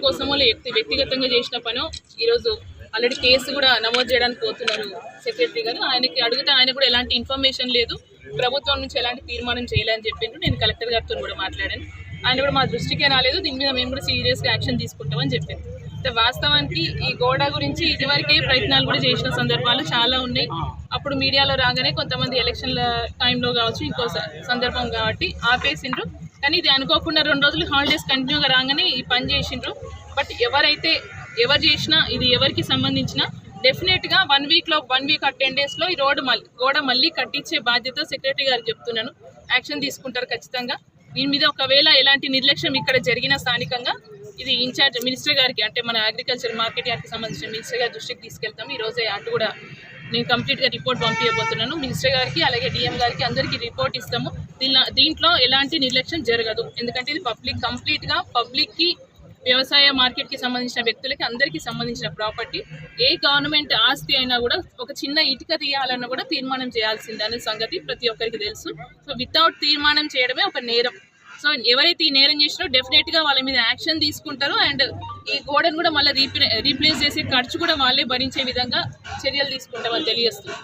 కోసమో వ్యక్తిగతంగా చేసిన పనో ఈరోజు ఆల్రెడీ కేసు కూడా నమోదు చేయడానికి పోతున్నారు సెక్రటరీ గారు. ఆయనకి అడిగితే ఆయన కూడా ఎలాంటి ఇన్ఫర్మేషన్ లేదు, ప్రభుత్వం నుంచి ఎలాంటి తీర్మానం చేయాలని చెప్పిండ్రు. నేను కలెక్టర్ గారితో కూడా మాట్లాడాను. ఆయన కూడా మా దృష్టికే రాలేదు, దీని మీద మేము కూడా సీరియస్గా యాక్షన్ తీసుకుంటామని చెప్పింది. వాస్తవానికి ఈ గోడ గురించి ఇదివరకే ప్రయత్నాలు కూడా చేసిన సందర్భాలు చాలా ఉన్నాయి. అప్పుడు మీడియాలో రాగానే కొంతమంది ఎలక్షన్ల టైంలో కావచ్చు, ఇంకో సందర్భం కాబట్టి ఆపేసిండ్రు. కానీ ఇది అనుకోకుండా 2 రోజులు హాలిడేస్ కంటిన్యూగా రాగానే ఈ పని చేసిండ్రు. బట్ ఎవరు చేసినా ఇది ఎవరికి సంబంధించిన డెఫినెట్గా 1 వీక్ ఆర్ 10 డేస్లో ఈ గోడ మళ్ళీ కట్టించే బాధ్యత సెక్రటరీ గారికి చెప్తున్నాను. యాక్షన్ తీసుకుంటారు ఖచ్చితంగా. దీని మీద ఒకవేళ ఎలాంటి నిర్లక్ష్యం ఇక్కడ జరిగిన స్థానికంగా ఇది ఇన్ఛార్జ్ మినిస్టర్ గారికి, అంటే మన అగ్రికల్చర్ మార్కెట్ యార్డ్కి సంబంధించిన మినిస్టర్ గారి దృష్టికి తీసుకెళ్తాము. ఈరోజే అటు కూడా నేను కంప్లీట్గా రిపోర్ట్ పంపించబోతున్నాను మినిస్టర్ గారికి, అలాగే డిఎం గారికి, అందరికీ రిపోర్ట్ ఇస్తాము. దీంట్లో ఎలాంటి నిర్లక్ష్యం జరగదు. ఎందుకంటే ఇది కంప్లీట్గా పబ్లిక్కి, వ్యవసాయ మార్కెట్కి సంబంధించిన వ్యక్తులకి అందరికీ సంబంధించిన ప్రాపర్టీ. ఏ గవర్నమెంట్ ఆస్తి అయినా కూడా ఒక చిన్న ఇటుక తీయాలన్నా కూడా తీర్మానం చేయాల్సిందే అనే సంగతి ప్రతి ఒక్కరికి తెలుసు. సో వితౌట్ తీర్మానం చేయడమే ఒక నేరం. సో ఎవరైతే ఈ నేరం చేసినో డెఫినెట్గా వాళ్ళ మీద యాక్షన్ తీసుకుంటారు. అండ్ ఈ గోడను కూడా మళ్ళీ రీప్లేస్ చేసే ఖర్చు కూడా వాళ్ళే భరించే విధంగా చర్యలు తీసుకుంటామని తెలియజేస్తుంది.